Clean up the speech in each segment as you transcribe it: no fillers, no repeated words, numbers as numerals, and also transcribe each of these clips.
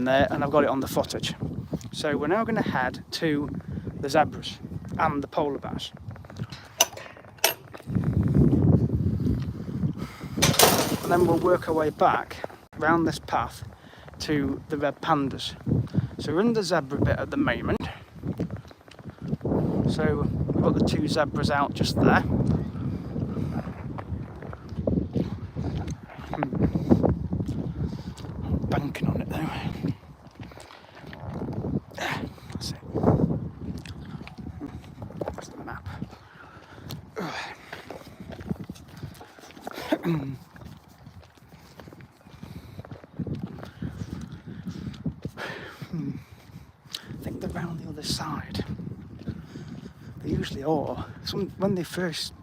in there, and I've got it on the footage. So we're now going to head to the zebras and the polar bears. And then we'll work our way back around this path to the red pandas. So we're in the zebra bit at the moment. So we've got the two zebras out just there. Banking on it though. That's it. That's the map. I think they're round the other side. They usually are. When they first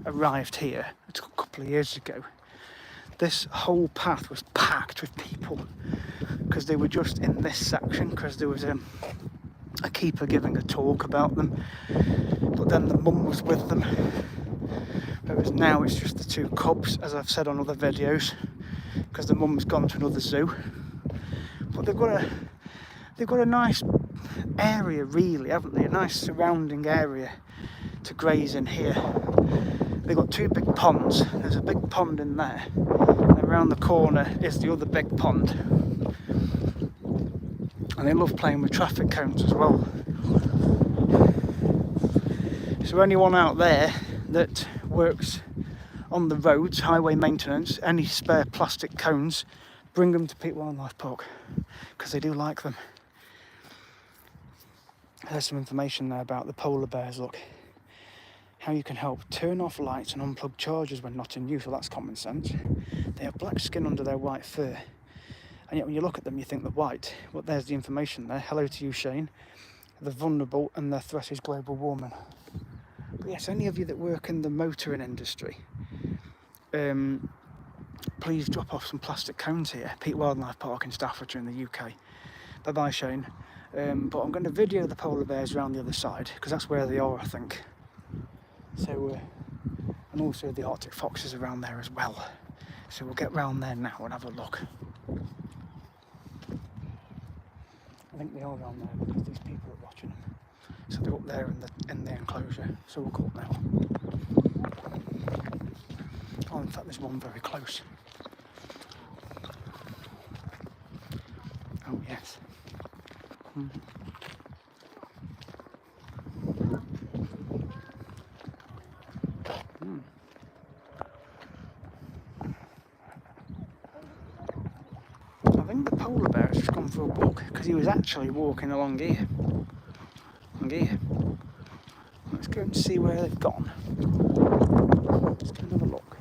arrived here, a couple of years ago, this whole path was packed with people because they were just in this section because there was a keeper giving a talk about them, but then the mum was with them. Whereas now it's just the two cubs, as I've said on other videos, because the mum's gone to another zoo. But they've got a nice area, really, haven't they? A nice surrounding area to graze in here. They've got two big ponds. There's a big pond in there, and around the corner is the other big pond. And they love playing with traffic cones as well. So anyone out there that works on the roads, highway maintenance, any spare plastic cones, bring them to Peak Wildlife Park because they do like them. There's some information there about the polar bears. Look, how you can help turn off lights and unplug chargers when not in use. Well, that's common sense. They have black skin under their white fur, and yet when you look at them you think they're white. But there's the information there. Hello to you, Shane. They're vulnerable and their threat is global warming. But yes, any of you that work in the motoring industry, please drop off some plastic cones here. Peak Wildlife Park in Staffordshire in the UK. Bye bye, Shane. But I'm going to video the polar bears around the other side because that's where they are, I think. So, and also the Arctic foxes around there as well. So we'll get round there now and have a look. I think they are around there because these people are watching them. So they're up there in the enclosure. So we'll go up now. Oh, in fact, there's one very close. Oh yes. I think the polar bear has just gone for a walk because he was actually walking along here. Let's go and see where they've gone. Let's go and have a look.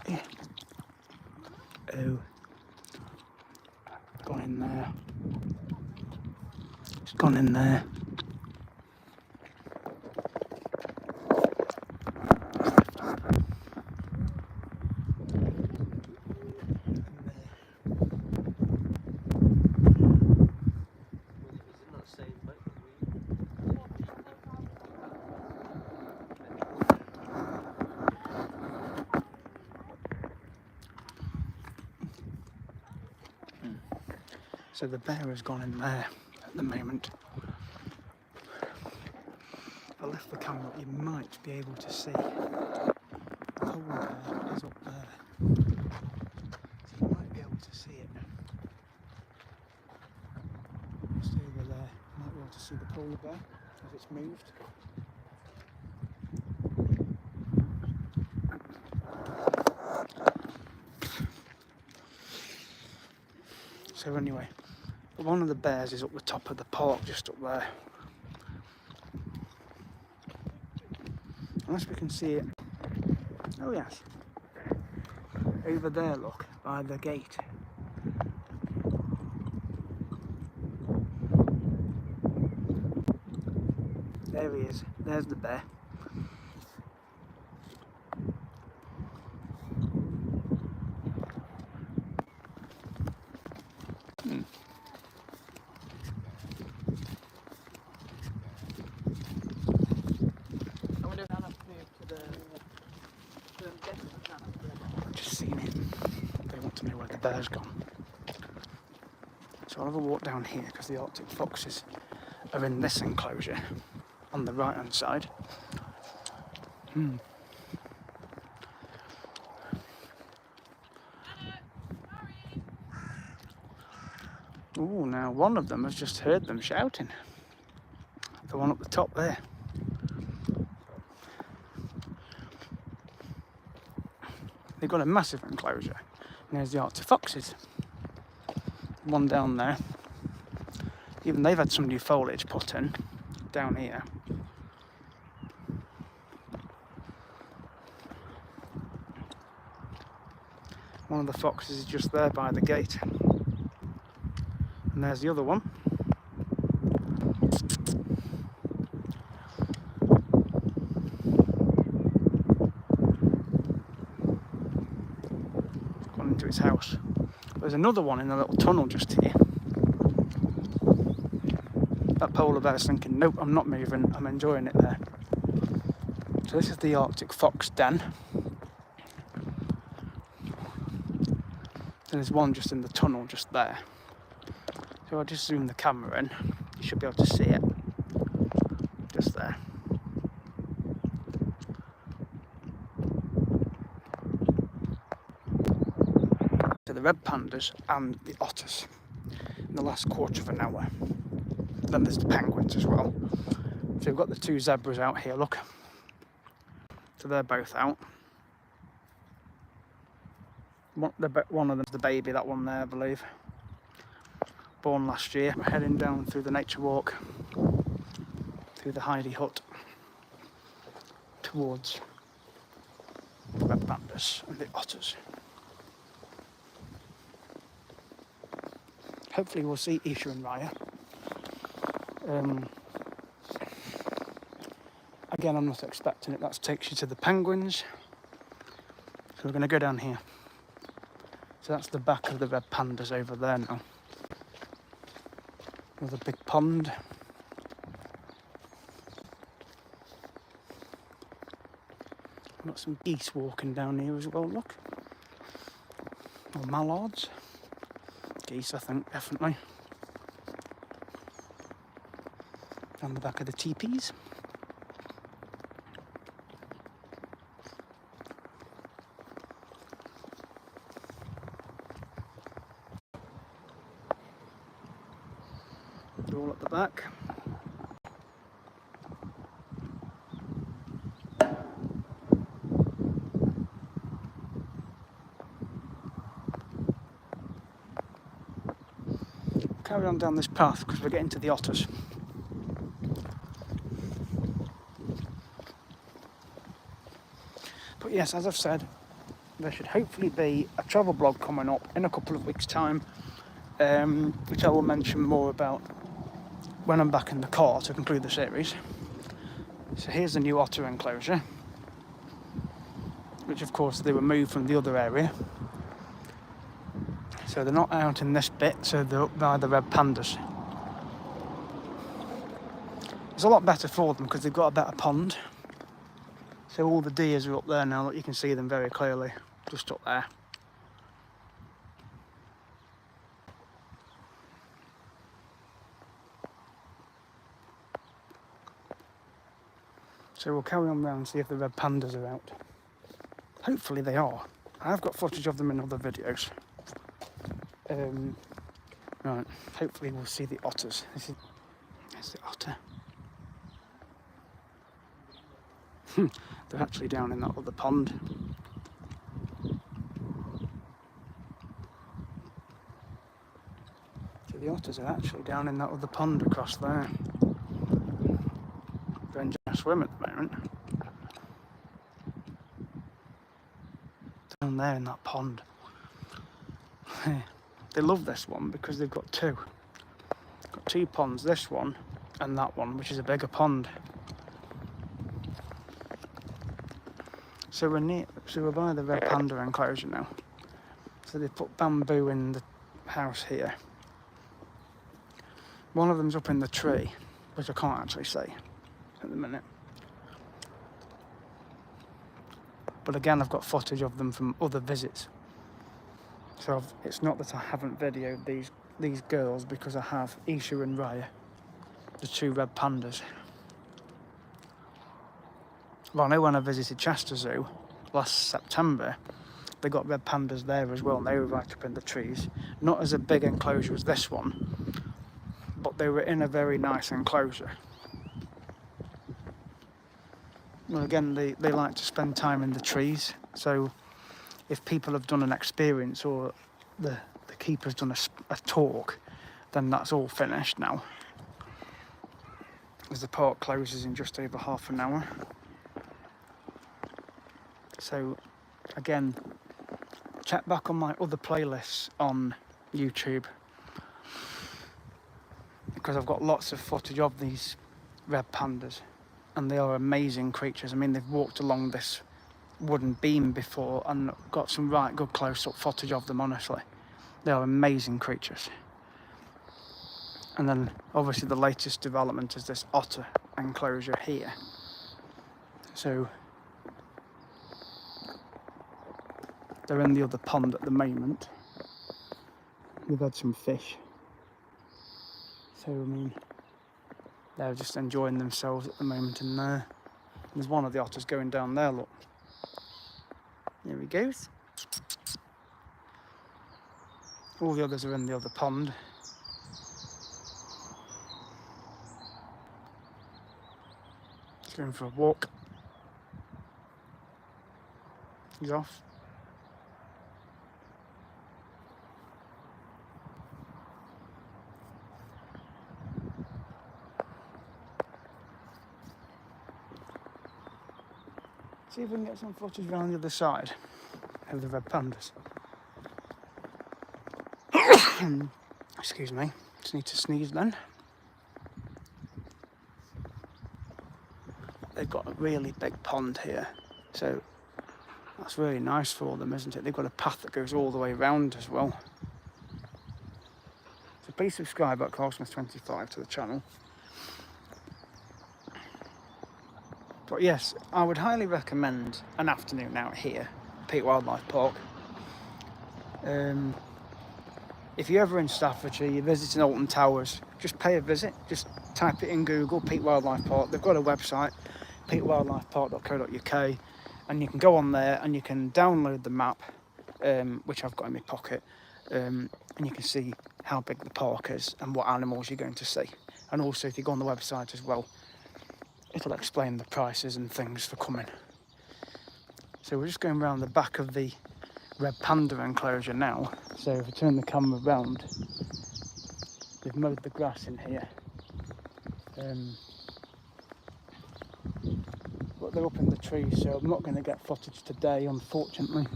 Yeah. Oh. Gone in there. It's gone in there. So the bear has gone in there at the moment. If I lift the camera up, you might be able to see the polar bear is up there. So you might be able to see it. Just over there, you might be able to see the polar bear as it's moved. So anyway, one of the bears is up the top of the park, just up there. Unless we can see it. Oh yes. Over there, look, by the gate. There he is. There's the bear. bear's gone. So I'll have a walk down here because the Arctic foxes are in this enclosure on the right hand side. Oh, now one of them has just heard them shouting. The one up the top there. They've got a massive enclosure. And there's the Arctic foxes. One down there. Even they've had some new foliage put in down here. One of the foxes is just there by the gate. And there's the other one. Gone into his house. There's another one in a little tunnel just here. That polar bear's thinking, nope, I'm not moving, I'm enjoying it there. So this is the Arctic fox den. There's one just in the tunnel just there. So I'll just zoom the camera in. You should be able to see it. Just there. So the red pandas and the otters in the last quarter of an hour. Then there's the penguins as well. So we've got the two zebras out here, look. So they're both out. One of them's the baby, that one there, I believe. Born last year. We're heading down through the nature walk, through the Heidi hut, towards the red pandas and the otters. Hopefully we'll see Isha and Raya. Again, I'm not expecting it. That takes you to the penguins. So we're going to go down here. So that's the back of the red pandas over there now. There's a big pond. Got some geese walking down here as well, look. Or mallards. Geese, I think, definitely. Down the back of the teepees. They're all at the back. Carry on down this path because we're getting to the otters. But yes, as I've said, there should hopefully be a travel blog coming up in a couple of weeks' time, which I will mention more about when I'm back in the car to conclude the series. So here's the new otter enclosure, which of course they were moved from the other area. So they're not out in this bit, so they're up by the red pandas. It's a lot better for them because they've got a better pond. So all the deers are up there now, look, you can see them very clearly, just up there. So we'll carry on round and see if the red pandas are out. Hopefully they are. I've got footage of them in other videos. Right, hopefully we'll see the otters. There's the otter. They're actually down in that other pond. So the otters are actually down in that other pond across there. They're enjoying a swim at the moment. Down there in that pond. They love this one because they've got two. Got two ponds, this one and that one, which is a bigger pond. So we're by the red panda enclosure now. So they put bamboo in the house here. One of them's up in the tree, which I can't actually see at the minute. But again, I've got footage of them from other visits. So it's not that I haven't videoed these girls, because I have Isha and Raya, the two red pandas. Well, I know when I visited Chester Zoo last September, they got red pandas there as well, and they were right up in the trees. Not as a big enclosure as this one, but they were in a very nice enclosure. Well, again, they like to spend time in the trees, so if people have done an experience or the keeper's done a talk, then that's all finished now, as the park closes in just over half an hour. So again, check back on my other playlists on YouTube, because I've got lots of footage of these red pandas, and they are amazing creatures. I mean, they've walked along this wooden beam before and got some right good close-up footage of them. Honestly, they are amazing creatures. And then obviously the latest development is this otter enclosure here. So they're in the other pond at the moment. We've had some fish, so I mean, they're just enjoying themselves at the moment in there. There's one of the otters going down there, look. There he goes. All the others are in the other pond. He's going for a walk. He's off. See if we can get some footage around the other side of the red pandas. Excuse me, just need to sneeze then. They've got a really big pond here, so that's really nice for them, isn't it? They've got a path that goes all the way around as well. So please subscribe at Carlsmith25 to the channel. But yes, I would highly recommend an afternoon out here, Peak Wildlife Park. If you're ever in Staffordshire, you're visiting Alton Towers, just pay a visit. Just type it in Google, Peak Wildlife Park. They've got a website, peakwildlifepark.co.uk, and you can go on there and you can download the map, which I've got in my pocket, and you can see how big the park is and what animals you're going to see. And also, if you go on the website as well, it'll explain the prices and things for coming. So we're just going around the back of the red panda enclosure now. So if I turn the camera round, they've mowed the grass in here. But they're up in the trees, so I'm not going to get footage today, unfortunately.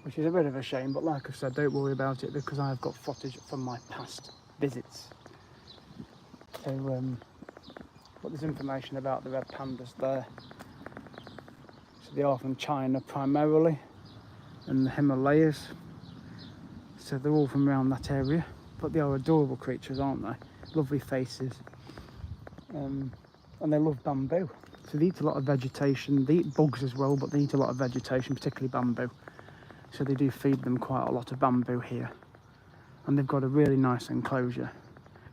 Which is a bit of a shame, but like I said, don't worry about it, because I've got footage from my past visits. So, but there's information about the red pandas there. So they are from China primarily, and the Himalayas. So they're all from around that area, but they are adorable creatures, aren't they? Lovely faces. And they love bamboo. So they eat a lot of vegetation. They eat bugs as well, but they eat a lot of vegetation, particularly bamboo. So they do feed them quite a lot of bamboo here. And they've got a really nice enclosure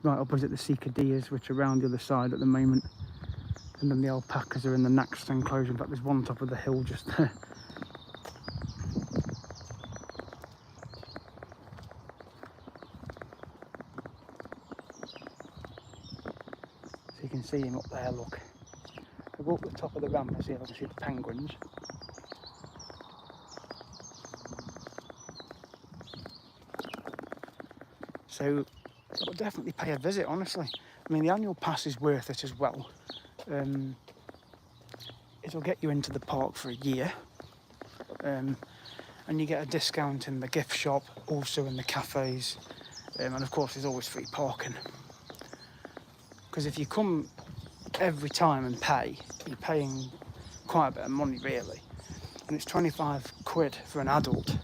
right opposite the cicadillas, which are around the other side at the moment. And then the alpacas are in the next enclosure, but there's one top of the hill just there. So you can see him up there, look. I'll go up the top of the ramp and see if I can see the penguins. So I'll definitely pay a visit, honestly. I mean, the annual pass is worth it as well. It'll get you into the park for a year. And you get a discount in the gift shop, also in the cafes. And of course, there's always free parking. Because if you come every time and pay, you're paying quite a bit of money, really. And it's 25 quid for an adult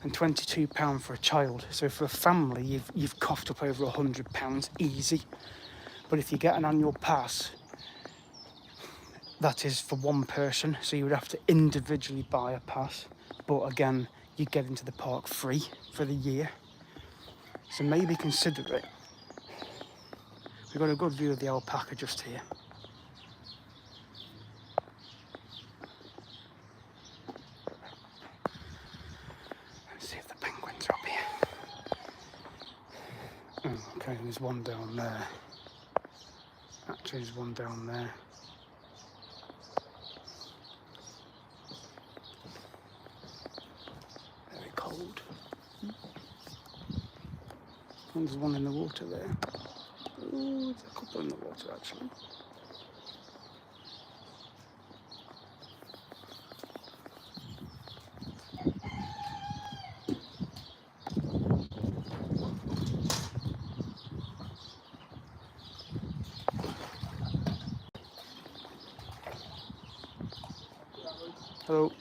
and £22 for a child. So for a family, you've coughed up over £100 easy. But if you get an annual pass, that is for one person, so you would have to individually buy a pass. But again, you get into the park free for the year. So maybe consider it. We've got a good view of the alpaca just here. Let's see if the penguins are up here. Oh, okay, there's one down there. Actually, there's one down there. Very cold. And there's one in the water there. Oh, there's a couple in the water actually. Hello.